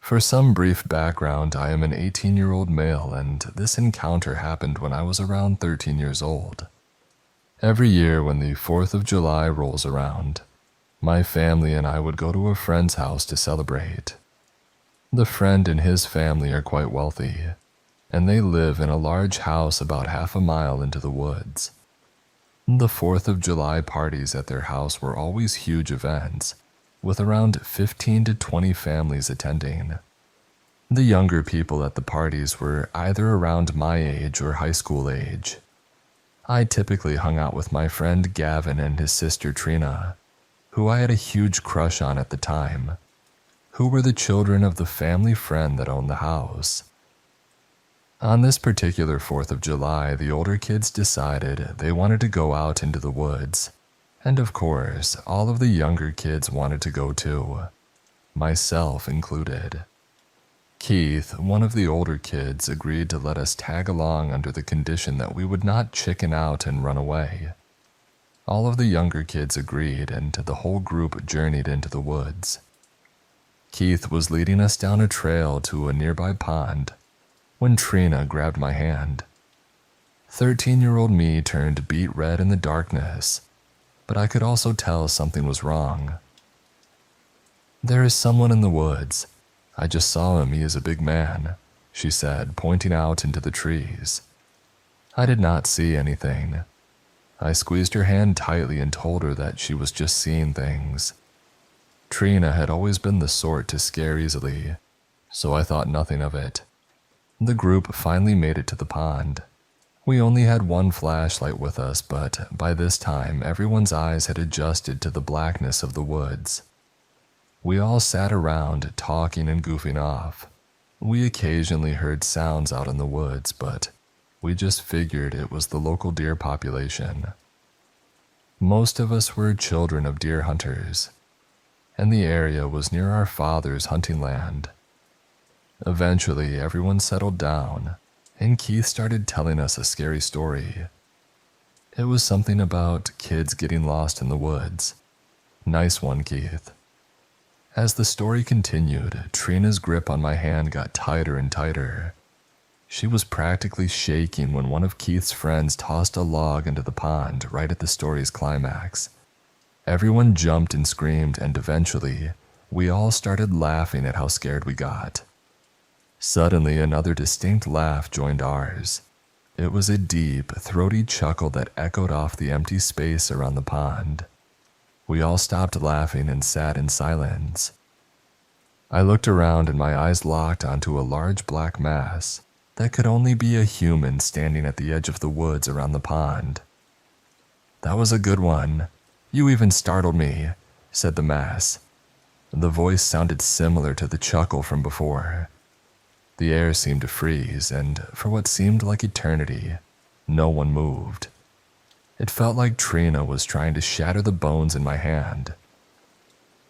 For some brief background, I am an 18-year-old male, and this encounter happened when I was around 13 years old. Every year when the 4th of July rolls around, my family and I would go to a friend's house to celebrate. The friend and his family are quite wealthy, and they live in a large house about half a mile into the woods. The 4th of July parties at their house were always huge events, with around 15 to 20 families attending. The younger people at the parties were either around my age or high school age. I typically hung out with my friend Gavin and his sister Trina, who I had a huge crush on at the time, who were the children of the family friend that owned the house. On this particular 4th of July, the older kids decided they wanted to go out into the woods, and of course, all of the younger kids wanted to go too, myself included. Keith, one of the older kids, agreed to let us tag along under the condition that we would not chicken out and run away. All of the younger kids agreed, and the whole group journeyed into the woods. Keith was leading us down a trail to a nearby pond when Trina grabbed my hand. 13-year-old me turned beet red in the darkness, but I could also tell something was wrong. "There is someone in the woods. I just saw him. He is a big man," she said, pointing out into the trees. I did not see anything. I squeezed her hand tightly and told her that she was just seeing things. Trina had always been the sort to scare easily, so I thought nothing of it. The group finally made it to the pond. We only had one flashlight with us, but by this time everyone's eyes had adjusted to the blackness of the woods. We all sat around talking and goofing off. We occasionally heard sounds out in the woods, but we just figured it was the local deer population. Most of us were children of deer hunters, and the area was near our father's hunting land. Eventually, everyone settled down, and Keith started telling us a scary story. It was something about kids getting lost in the woods. Nice one, Keith. As the story continued, Trina's grip on my hand got tighter and tighter. She was practically shaking when one of Keith's friends tossed a log into the pond right at the story's climax. Everyone jumped and screamed, and eventually, we all started laughing at how scared we got. Suddenly, another distinct laugh joined ours. It was a deep, throaty chuckle that echoed off the empty space around the pond. We all stopped laughing and sat in silence. I looked around and my eyes locked onto a large black mass that could only be a human standing at the edge of the woods around the pond. "That was a good one. You even startled me," said the mass. The voice sounded similar to the chuckle from before. The air seemed to freeze, and for what seemed like eternity, no one moved. It felt like Trina was trying to shatter the bones in my hand.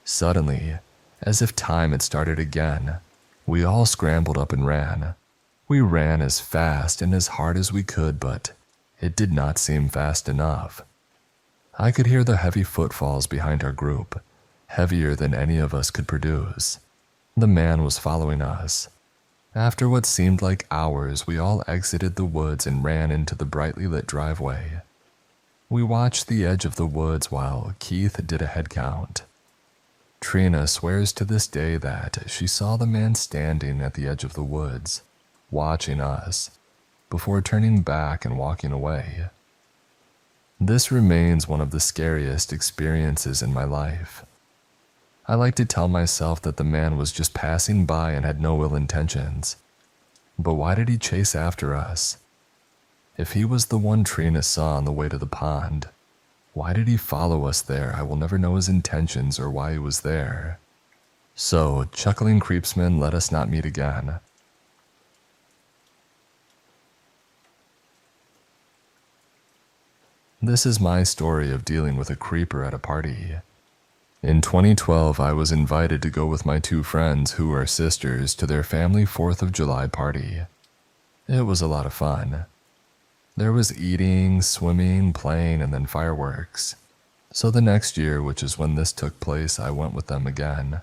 Suddenly, as if time had started again, we all scrambled up and ran. We ran as fast and as hard as we could, but it did not seem fast enough. I could hear the heavy footfalls behind our group, heavier than any of us could produce. The man was following us. After what seemed like hours, we all exited the woods and ran into the brightly lit driveway. We watched the edge of the woods while Keith did a head count. Trina swears to this day that she saw the man standing at the edge of the woods, watching us, before turning back and walking away. This remains one of the scariest experiences in my life. I like to tell myself that the man was just passing by and had no ill intentions. But why did he chase after us? If he was the one Trina saw on the way to the pond, why did he follow us there? I will never know his intentions or why he was there. So, chuckling creepsmen, let us not meet again. This is my story of dealing with a creeper at a party. In 2012, I was invited to go with my two friends who are sisters to their family 4th of July party. It was a lot of fun. There was eating, swimming, playing, and then fireworks. So the next year, which is when this took place, I went with them again.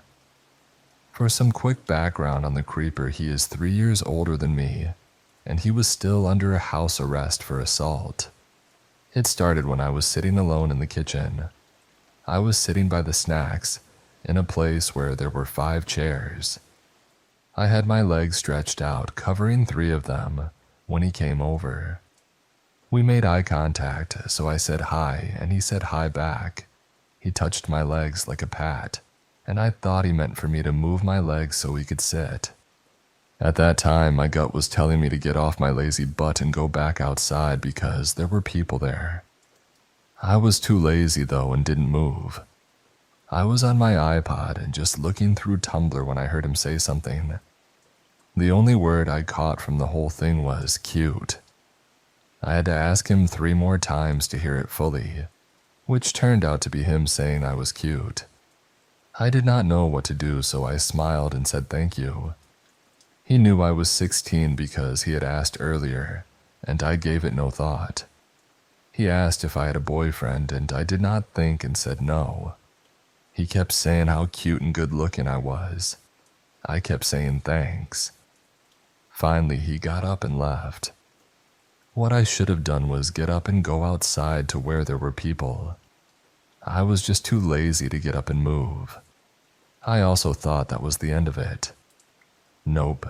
For some quick background on the creeper, he is 3 years older than me, and he was still under a house arrest for assault. It started when I was sitting alone in the kitchen. I was sitting by the snacks, in a place where there were 5 chairs. I had my legs stretched out, covering 3 of them, when he came over. We made eye contact, so I said hi, and he said hi back. He touched my legs like a pat, and I thought he meant for me to move my legs so he could sit. At that time, my gut was telling me to get off my lazy butt and go back outside because there were people there. I was too lazy though and didn't move. I was on my iPod and just looking through Tumblr when I heard him say something. The only word I caught from the whole thing was cute. I had to ask him 3 more times to hear it fully, which turned out to be him saying I was cute. I did not know what to do, so I smiled and said thank you. He knew I was 16 because he had asked earlier, and I gave it no thought. He asked if I had a boyfriend, and I did not think and said no. He kept saying how cute and good looking I was. I kept saying thanks. Finally, he got up and left. What I should have done was get up and go outside to where there were people. I was just too lazy to get up and move. I also thought that was the end of it. Nope.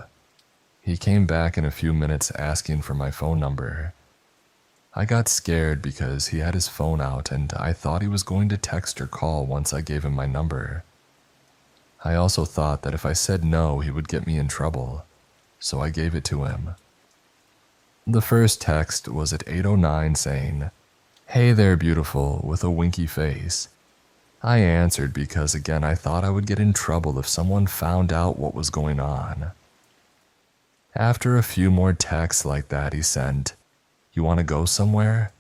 He came back in a few minutes asking for my phone number. I got scared because he had his phone out and I thought he was going to text or call once I gave him my number. I also thought that if I said no, he would get me in trouble, so I gave it to him. The first text was at 8:09 saying, "Hey there, beautiful," with a winky face. I answered because again I thought I would get in trouble if someone found out what was going on. After a few more texts like that, he sent, "You want to go somewhere?"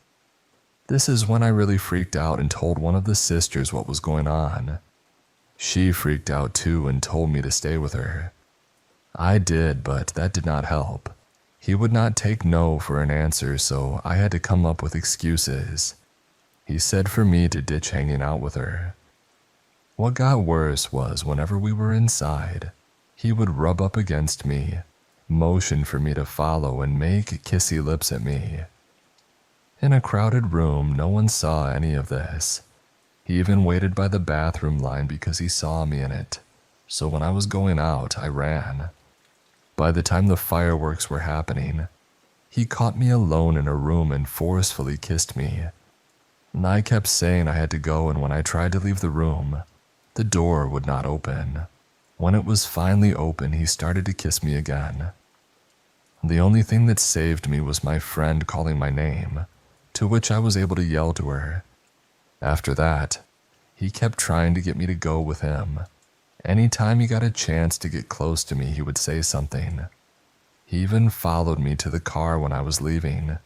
This is when I really freaked out and told one of the sisters what was going on. She freaked out too and told me to stay with her. I did, but that did not help. He would not take no for an answer, so I had to come up with excuses. He said for me to ditch hanging out with her. What got worse was whenever we were inside, he would rub up against me, motion for me to follow, and make kissy lips at me. In a crowded room, no one saw any of this. He even waited by the bathroom line because he saw me in it, so when I was going out, I ran. By the time the fireworks were happening, he caught me alone in a room and forcefully kissed me. And I kept saying I had to go, and when I tried to leave the room, the door would not open. When it was finally open, he started to kiss me again. The only thing that saved me was my friend calling my name, to which I was able to yell to her. After that, he kept trying to get me to go with him. Anytime he got a chance to get close to me, he would say something. He even followed me to the car when I was leaving,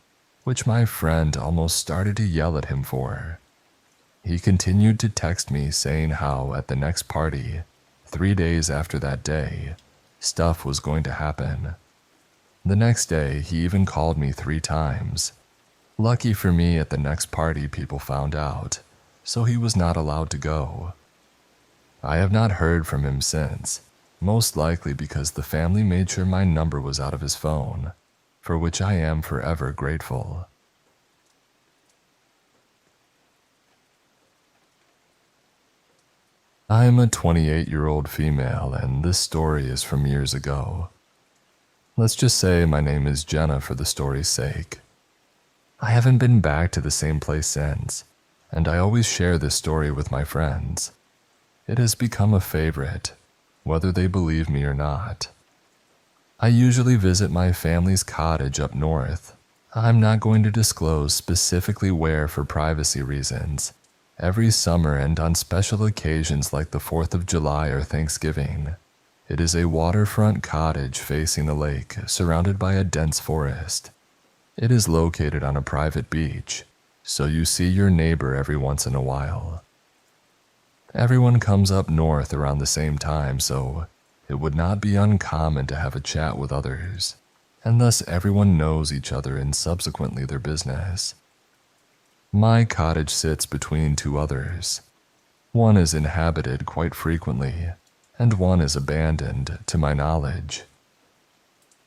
which my friend almost started to yell at him for. He continued to text me saying how at the next party, 3 days after that day, stuff was going to happen. The next day, he even called me 3 times. Lucky for me, at the next party people found out, so he was not allowed to go. I have not heard from him since, most likely because the family made sure my number was out of his phone, for which I am forever grateful. I am a 28-year-old female, and this story is from years ago. Let's just say my name is Jenna for the story's sake. I haven't been back to the same place since, and I always share this story with my friends. It has become a favorite, whether they believe me or not. I usually visit my family's cottage up north. I'm not going to disclose specifically where for privacy reasons. Every summer and on special occasions like the 4th of July or Thanksgiving, it is a waterfront cottage facing a lake surrounded by a dense forest. It is located on a private beach, so you see your neighbor every once in a while. Everyone comes up north around the same time, so it would not be uncommon to have a chat with others, and thus everyone knows each other and subsequently their business. My cottage sits between 2 others. One is inhabited quite frequently, and one is abandoned, to my knowledge.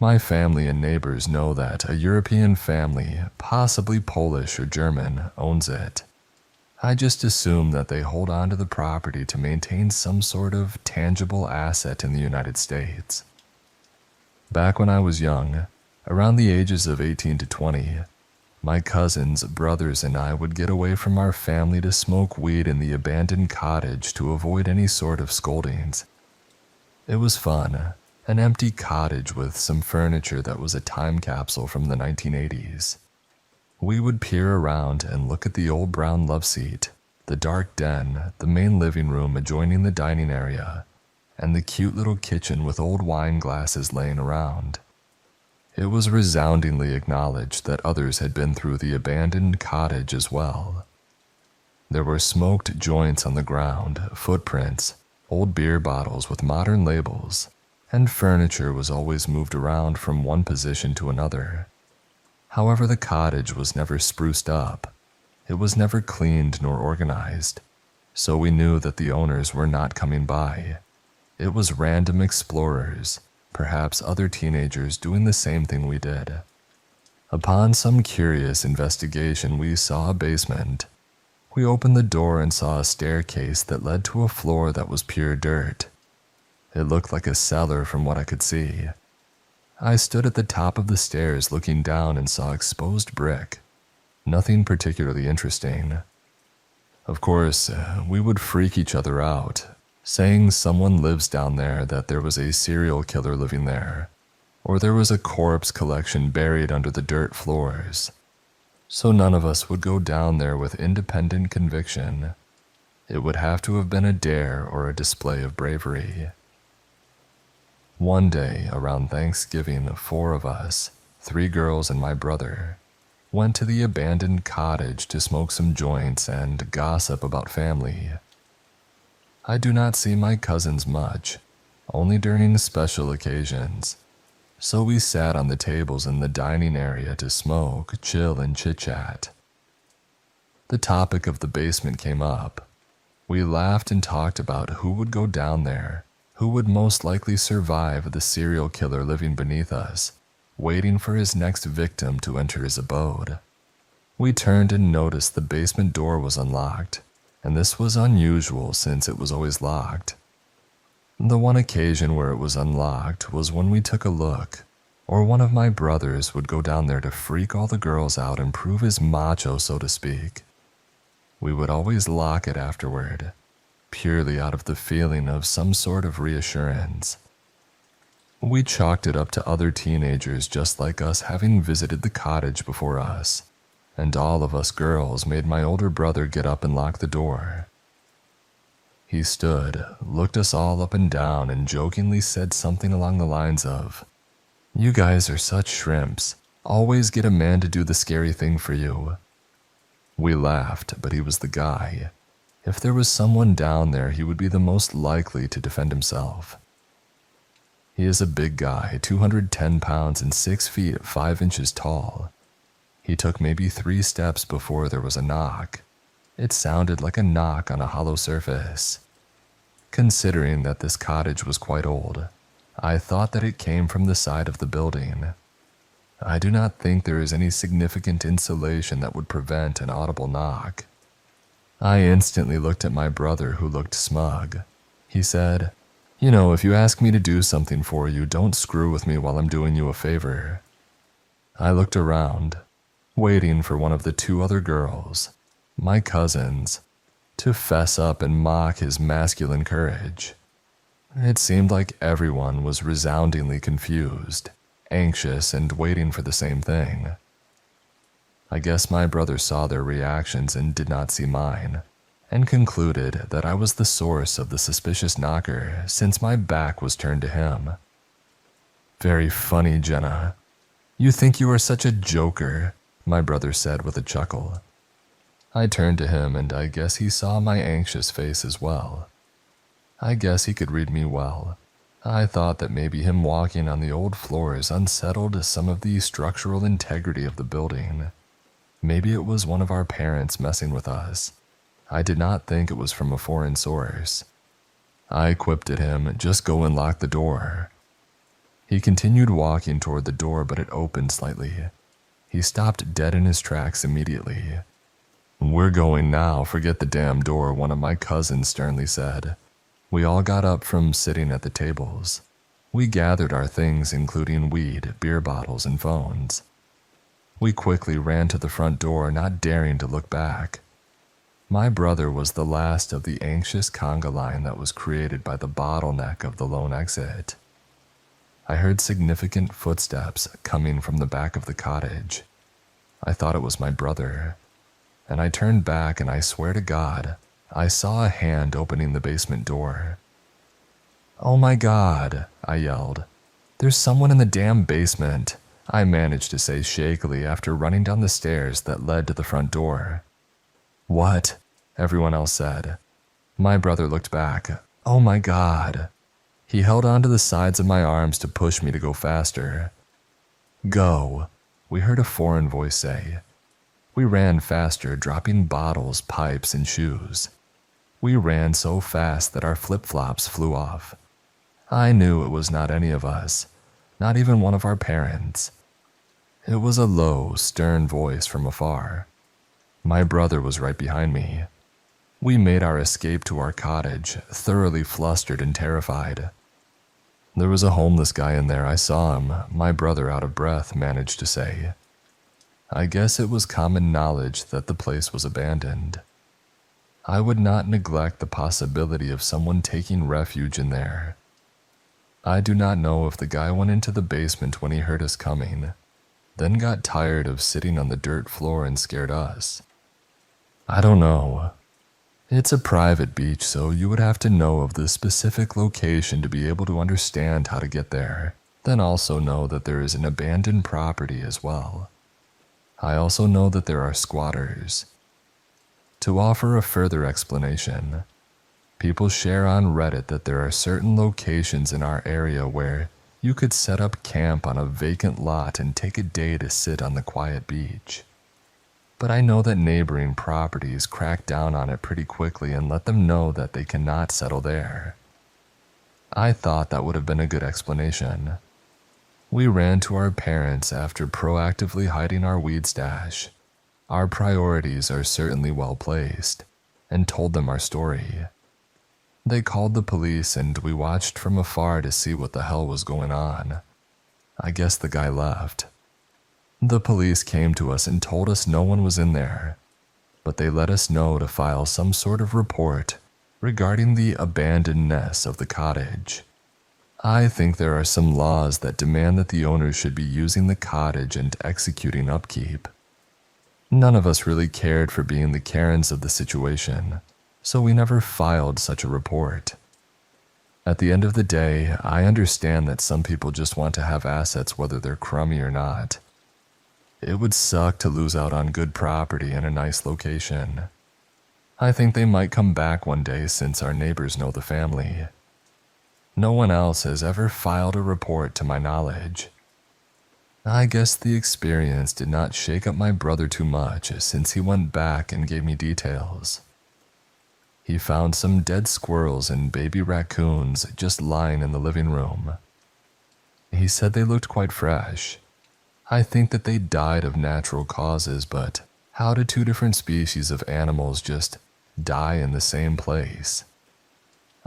My family and neighbors know that a European family, possibly Polish or German, owns it. I just assume that they hold on to the property to maintain some sort of tangible asset in the United States. Back when I was young, around the ages of 18 to 20, my cousins, brothers, and I would get away from our family to smoke weed in the abandoned cottage to avoid any sort of scoldings. It was fun, an empty cottage with some furniture that was a time capsule from the 1980s. We would peer around and look at the old brown loveseat, the dark den, the main living room adjoining the dining area, and the cute little kitchen with old wine glasses laying around. It was resoundingly acknowledged that others had been through the abandoned cottage as well. There were smoked joints on the ground, footprints, old beer bottles with modern labels, and furniture was always moved around from one position to another. However, the cottage was never spruced up. It was never cleaned nor organized, so we knew that the owners were not coming by. It was random explorers, perhaps other teenagers doing the same thing we did. Upon some curious investigation, we saw a basement. We opened the door and saw a staircase that led to a floor that was pure dirt. It looked like a cellar from what I could see. I stood at the top of the stairs looking down and saw exposed brick. Nothing particularly interesting. Of course, we would freak each other out, saying someone lives down there, that there was a serial killer living there, or there was a corpse collection buried under the dirt floors. So none of us would go down there with independent conviction. It would have to have been a dare or a display of bravery. One day, around Thanksgiving, 4 of us, 3 girls and my brother, went to the abandoned cottage to smoke some joints and gossip about family. I do not see my cousins much, only during special occasions, so we sat on the tables in the dining area to smoke, chill, and chit-chat. The topic of the basement came up. We laughed and talked about who would go down there, who would most likely survive the serial killer living beneath us, waiting for his next victim to enter his abode. We turned and noticed the basement door was unlocked, and this was unusual since it was always locked. The one occasion where it was unlocked was when we took a look, or one of my brothers would go down there to freak all the girls out and prove his macho, so to speak. We would always lock it afterward, purely out of the feeling of some sort of reassurance. We chalked it up to other teenagers just like us having visited the cottage before us, and all of us girls made my older brother get up and lock the door. He stood, looked us all up and down, and jokingly said something along the lines of, "You guys are such shrimps. Always get a man to do the scary thing for you." We laughed, but he was the guy. If there was someone down there, he would be the most likely to defend himself. He is a big guy, 210 pounds and 6 feet 5 inches tall. He took maybe 3 steps before there was a knock. It sounded like a knock on a hollow surface. Considering that this cottage was quite old, I thought that it came from the side of the building. I do not think there is any significant insulation that would prevent an audible knock. I instantly looked at my brother, who looked smug. He said, "You know, if you ask me to do something for you, don't screw with me while I'm doing you a favor." I looked around, waiting for one of the 2 other girls, my cousins, to fess up and mock his masculine courage. It seemed like everyone was resoundingly confused, anxious, and waiting for the same thing. I guess my brother saw their reactions and did not see mine, and concluded that I was the source of the suspicious knocker since my back was turned to him. "Very funny, Jenna. You think you are such a joker," my brother said with a chuckle. I turned to him, and I guess he saw my anxious face as well. I guess he could read me well. I thought that maybe him walking on the old floors unsettled some of the structural integrity of the building. Maybe it was one of our parents messing with us. I did not think it was from a foreign source. I quipped at him, "Just go and lock the door." He continued walking toward the door, but it opened slightly. He stopped dead in his tracks immediately. "We're going now, forget the damn door," one of my cousins sternly said. We all got up from sitting at the tables. We gathered our things, including weed, beer bottles, and phones. We quickly ran to the front door, not daring to look back. My brother was the last of the anxious conga line that was created by the bottleneck of the lone exit. I heard significant footsteps coming from the back of the cottage. I thought it was my brother, and I turned back, and I swear to God, I saw a hand opening the basement door. "Oh my God," I yelled. "There's someone in the damn basement," I managed to say shakily after running down the stairs that led to the front door. "What?" everyone else said. My brother looked back. "Oh my God." He held onto the sides of my arms to push me to go faster. "Go," we heard a foreign voice say. We ran faster, dropping bottles, pipes, and shoes. We ran so fast that our flip-flops flew off. I knew it was not any of us, not even one of our parents. It was a low, stern voice from afar. My brother was right behind me. We made our escape to our cottage, thoroughly flustered and terrified. "There was a homeless guy in there, I saw him," my brother, out of breath, managed to say. I guess it was common knowledge that the place was abandoned. I would not neglect the possibility of someone taking refuge in there. I do not know if the guy went into the basement when he heard us coming, then got tired of sitting on the dirt floor and scared us. I don't know. It's a private beach, so you would have to know of the specific location to be able to understand how to get there, then also know that there is an abandoned property as well. I also know that there are squatters. To offer a further explanation, people share on Reddit that there are certain locations in our area where you could set up camp on a vacant lot and take a day to sit on the quiet beach. But I know that neighboring properties crack down on it pretty quickly and let them know that they cannot settle there. I thought that would have been a good explanation. We ran to our parents after proactively hiding our weed stash. Our priorities are certainly well placed, and told them our story. They called the police and we watched from afar to see what the hell was going on. I guess the guy left. The police came to us and told us no one was in there, but they let us know to file some sort of report regarding the abandonedness of the cottage. I think there are some laws that demand that the owners should be using the cottage and executing upkeep. None of us really cared for being the Karens of the situation, so we never filed such a report. At the end of the day, I understand that some people just want to have assets whether they're crummy or not. It would suck to lose out on good property in a nice location. I think they might come back one day since our neighbors know the family. No one else has ever filed a report to my knowledge. I guess the experience did not shake up my brother too much since he went back and gave me details. He found some dead squirrels and baby raccoons just lying in the living room. He said they looked quite fresh. I think that they died of natural causes, but how did two different species of animals just die in the same place?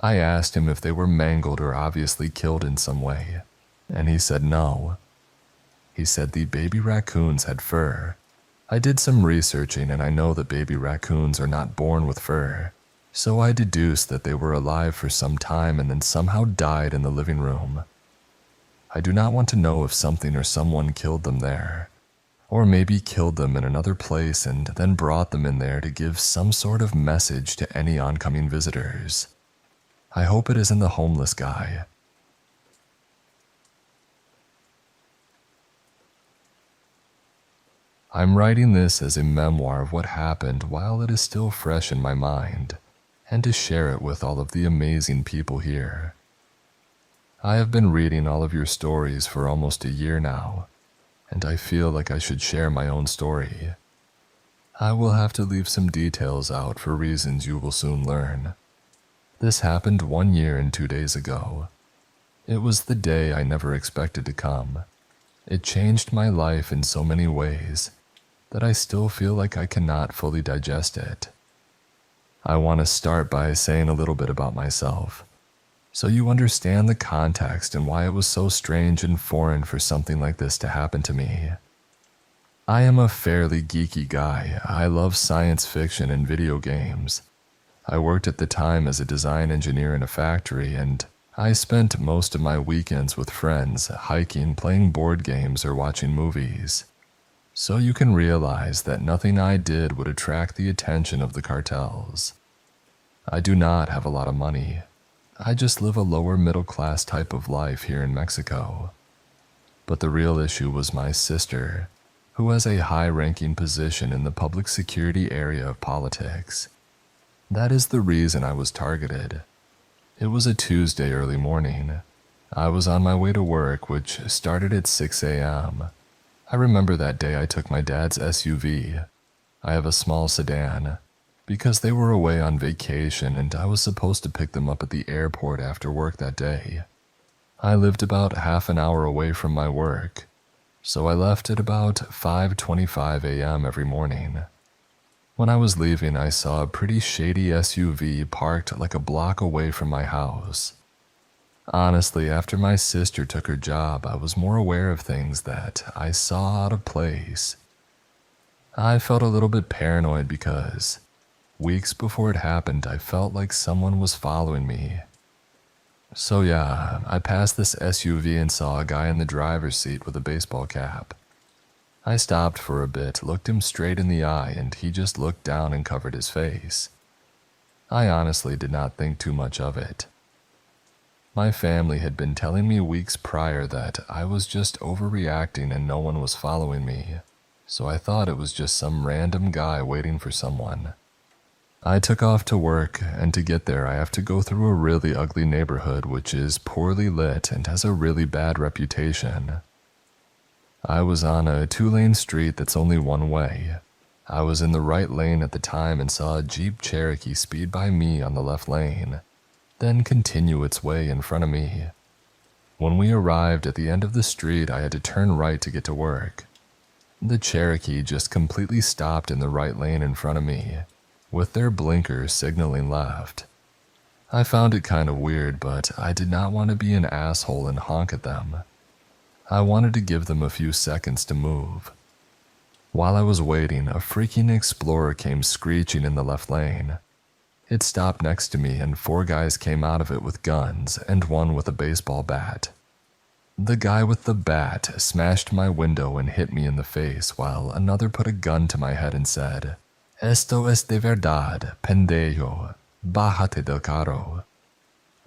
I asked him if they were mangled or obviously killed in some way, and he said no. He said the baby raccoons had fur. I did some researching and I know that baby raccoons are not born with fur, so I deduced that they were alive for some time and then somehow died in the living room. I do not want to know if something or someone killed them there, or maybe killed them in another place and then brought them in there to give some sort of message to any oncoming visitors. I hope it isn't the homeless guy. I'm writing this as a memoir of what happened while it is still fresh in my mind, and to share it with all of the amazing people here. I have been reading all of your stories for almost a year now, and I feel like I should share my own story. I will have to leave some details out for reasons you will soon learn. This happened 1 year and 2 days ago. It was the day I never expected to come. It changed my life in so many ways that I still feel like I cannot fully digest it. I want to start by saying a little bit about myself, so you understand the context and why it was so strange and foreign for something like this to happen to me. I am a fairly geeky guy. I love science fiction and video games. I worked at the time as a design engineer in a factory, and I spent most of my weekends with friends, hiking, playing board games, or watching movies. So you can realize that nothing I did would attract the attention of the cartels. I do not have a lot of money. I just live a lower middle class type of life here in Mexico. But the real issue was my sister, who has a high-ranking position in the public security area of politics. That is the reason I was targeted. It was a Tuesday early morning. I was on my way to work, which started at 6 a.m. I remember that day I took my dad's SUV. I have a small sedan, because they were away on vacation and I was supposed to pick them up at the airport after work that day. I lived about half an hour away from my work, so I left at about 5:25 a.m. every morning. When I was leaving, I saw a pretty shady SUV parked like a block away from my house. Honestly, after my sister took her job, I was more aware of things that I saw out of place. I felt a little bit paranoid because weeks before it happened, I felt like someone was following me. So yeah, I passed this SUV and saw a guy in the driver's seat with a baseball cap. I stopped for a bit, looked him straight in the eye, and he just looked down and covered his face. I honestly did not think too much of it. My family had been telling me weeks prior that I was just overreacting and no one was following me, so I thought it was just some random guy waiting for someone. I took off to work, and to get there I have to go through a really ugly neighborhood which is poorly lit and has a really bad reputation. I was on a 2-lane street that's only one way. I was in the right lane at the time and saw a Jeep Cherokee speed by me on the left lane, then continue its way in front of me. When we arrived at the end of the street, I had to turn right to get to work. The Cherokee just completely stopped in the right lane in front of me, with their blinkers signaling left. I found it kind of weird, but I did not want to be an asshole and honk at them. I wanted to give them a few seconds to move. While I was waiting, a freaking Explorer came screeching in the left lane. It stopped next to me and 4 guys came out of it with guns and one with a baseball bat. The guy with the bat smashed my window and hit me in the face while another put a gun to my head and said, "Esto es de verdad, pendejo, bájate del carro."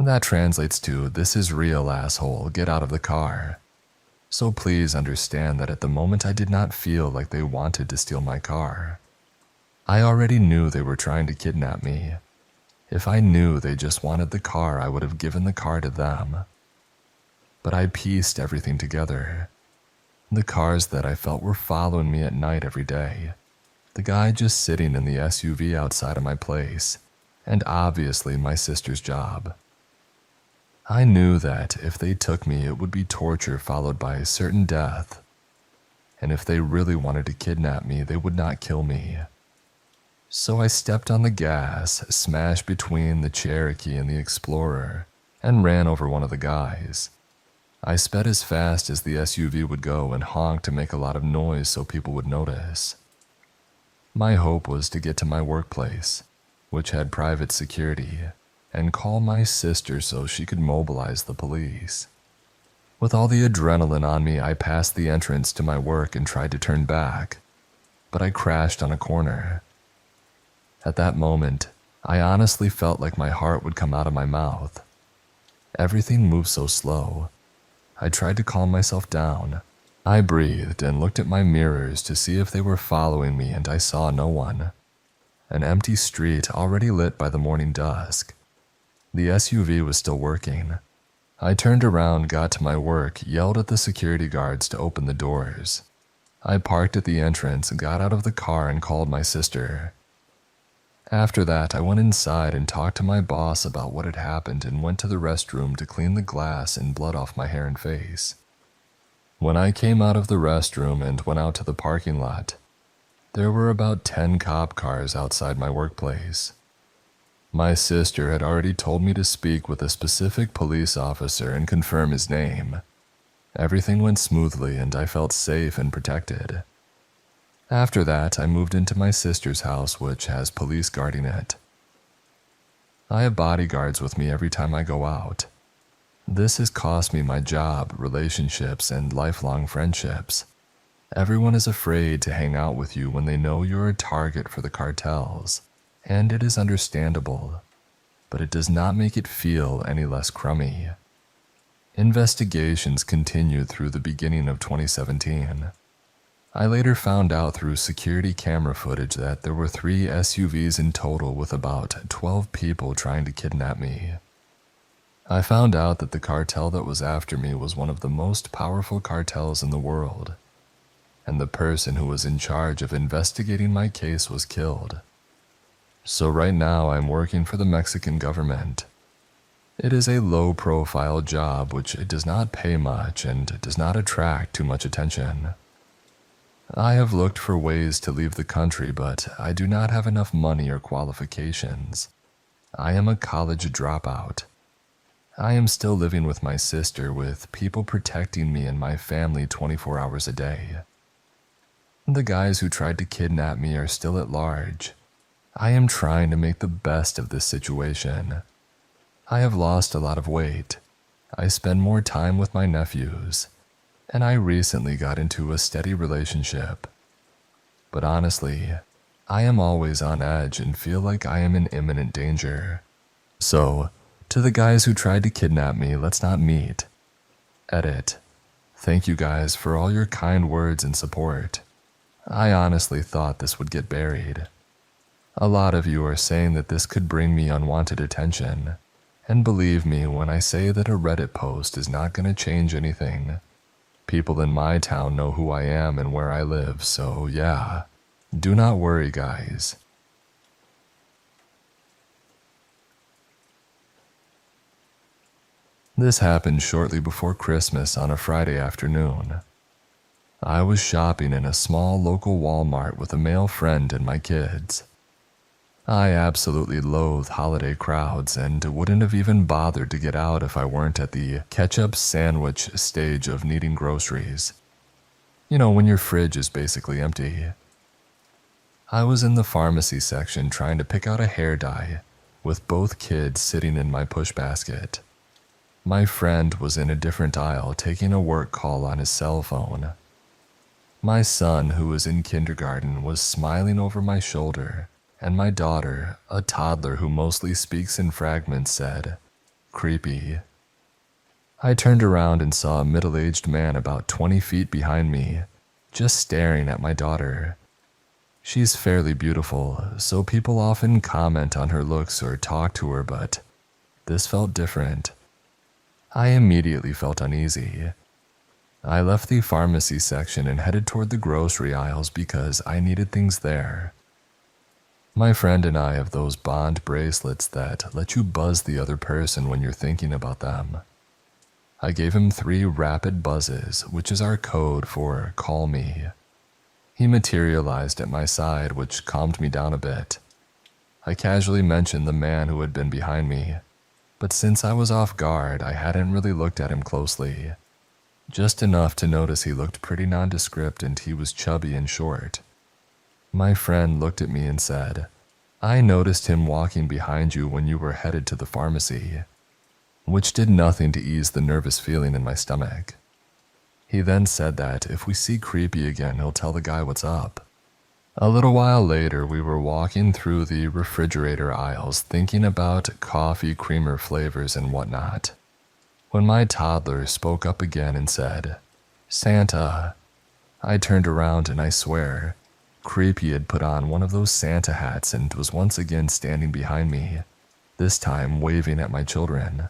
That translates to, "This is real, asshole, get out of the car." So please understand that at the moment I did not feel like they wanted to steal my car. I already knew they were trying to kidnap me. If I knew they just wanted the car, I would have given the car to them. But I pieced everything together. The cars that I felt were following me at night every day. The guy just sitting in the SUV outside of my place, and obviously my sister's job. I knew that if they took me, it would be torture followed by certain death. And if they really wanted to kidnap me, they would not kill me. So I stepped on the gas, smashed between the Cherokee and the Explorer, and ran over one of the guys. I sped as fast as the SUV would go and honked to make a lot of noise so people would notice. My hope was to get to my workplace, which had private security, and call my sister so she could mobilize the police. With all the adrenaline on me, I passed the entrance to my work and tried to turn back, but I crashed on a corner. At that moment, I honestly felt like my heart would come out of my mouth. Everything moved so slow. I tried to calm myself down. I breathed and looked at my mirrors to see if they were following me, and I saw no one. An empty street already lit by the morning dusk. The SUV was still working. I turned around, got to my work, yelled at the security guards to open the doors. I parked at the entrance, got out of the car, and called my sister. After that, I went inside and talked to my boss about what had happened and went to the restroom to clean the glass and blood off my hair and face. When I came out of the restroom and went out to the parking lot, there were about 10 cop cars outside my workplace. My sister had already told me to speak with a specific police officer and confirm his name. Everything went smoothly and I felt safe and protected. After that, I moved into my sister's house, which has police guarding it. I have bodyguards with me every time I go out. This has cost me my job, relationships, and lifelong friendships. Everyone is afraid to hang out with you when they know you're a target for the cartels, and it is understandable, but it does not make it feel any less crummy. Investigations continued through the beginning of 2017. I later found out through security camera footage that there were 3 SUVs in total with about 12 people trying to kidnap me. I found out that the cartel that was after me was one of the most powerful cartels in the world, and the person who was in charge of investigating my case was killed. So right now I'm working for the Mexican government. It is a low-profile job which does not pay much and does not attract too much attention. I have looked for ways to leave the country, but I do not have enough money or qualifications. I am a college dropout. I am still living with my sister, with people protecting me and my family 24 hours a day. The guys who tried to kidnap me are still at large. I am trying to make the best of this situation. I have lost a lot of weight. I spend more time with my nephews, and I recently got into a steady relationship. But honestly, I am always on edge and feel like I am in imminent danger. So, to the guys who tried to kidnap me, let's not meet. Edit. Thank you guys for all your kind words and support. I honestly thought this would get buried. A lot of you are saying that this could bring me unwanted attention, and believe me when I say that a Reddit post is not going to change anything. People in my town know who I am and where I live, so yeah, do not worry, guys. This happened shortly before Christmas on a Friday afternoon. I was shopping in a small local Walmart with a male friend and my kids. I absolutely loathe holiday crowds and wouldn't have even bothered to get out if I weren't at the ketchup sandwich stage of needing groceries. You know, when your fridge is basically empty. I was in the pharmacy section trying to pick out a hair dye, with both kids sitting in my push basket. My friend was in a different aisle taking a work call on his cell phone. My son, who was in kindergarten, was smiling over my shoulder, and my daughter, a toddler who mostly speaks in fragments, said, "Creepy." I turned around and saw a middle-aged man about 20 feet behind me, just staring at my daughter. She's fairly beautiful, so people often comment on her looks or talk to her, but this felt different. I immediately felt uneasy. I left the pharmacy section and headed toward the grocery aisles because I needed things there. My friend and I have those bond bracelets that let you buzz the other person when you're thinking about them. I gave him 3 rapid buzzes, which is our code for call me. He materialized at my side, which calmed me down a bit. I casually mentioned the man who had been behind me, but since I was off guard, I hadn't really looked at him closely. Just enough to notice he looked pretty nondescript and he was chubby and short. My friend looked at me and said, "I noticed him walking behind you when you were headed to the pharmacy," which did nothing to ease the nervous feeling in my stomach. He then said that if we see Creepy again, he'll tell the guy what's up. A little while later, we were walking through the refrigerator aisles thinking about coffee creamer flavors and whatnot, when my toddler spoke up again and said, "Santa." I turned around and I swear, Creepy had put on one of those Santa hats and was once again standing behind me, this time waving at my children.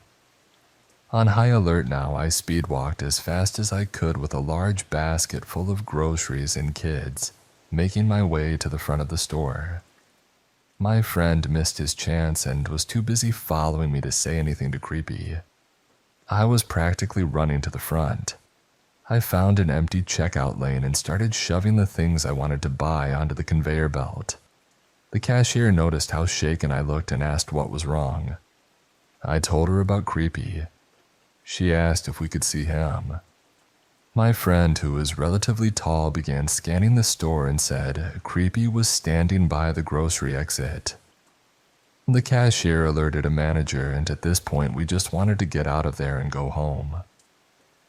On high alert now, I speedwalked as fast as I could with a large basket full of groceries and kids, making my way to the front of the store. My friend missed his chance and was too busy following me to say anything to Creepy. I was practically running to the front. I found an empty checkout lane and started shoving the things I wanted to buy onto the conveyor belt. The cashier noticed how shaken I looked and asked what was wrong. I told her about Creepy. She asked if we could see him. My friend, who was relatively tall, began scanning the store and said Creepy was standing by the grocery exit. The cashier alerted a manager, and at this point we just wanted to get out of there and go home.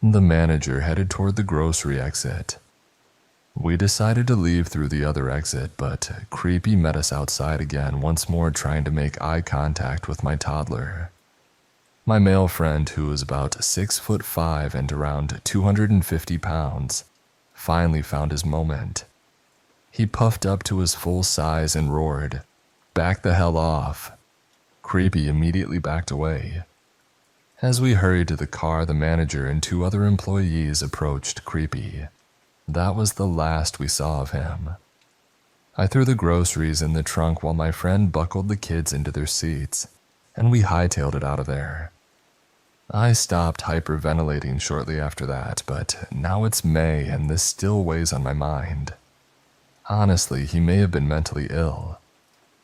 The manager headed toward the grocery exit. We decided to leave through the other exit, but Creepy met us outside again, once more trying to make eye contact with my toddler. My male friend, who was about 6'5" and around 250 pounds, finally found his moment. He puffed up to his full size and roared, "Back the hell off." Creepy immediately backed away. As we hurried to the car, the manager and 2 other employees approached Creepy. That was the last we saw of him. I threw the groceries in the trunk while my friend buckled the kids into their seats, and we hightailed it out of there. I stopped hyperventilating shortly after that, but now it's May and this still weighs on my mind. Honestly, he may have been mentally ill.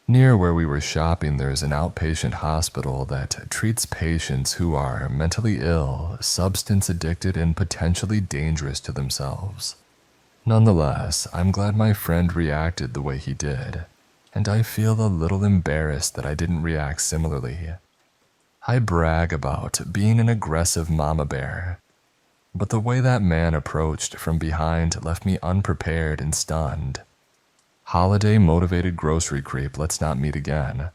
Near where we were shopping, there's an outpatient hospital that treats patients who are mentally ill, substance addicted, and potentially dangerous to themselves. Nonetheless, I'm glad my friend reacted the way he did, and I feel a little embarrassed that I didn't react similarly. I brag about being an aggressive mama bear, but the way that man approached from behind left me unprepared and stunned. Holiday-motivated grocery creep, let's not meet again.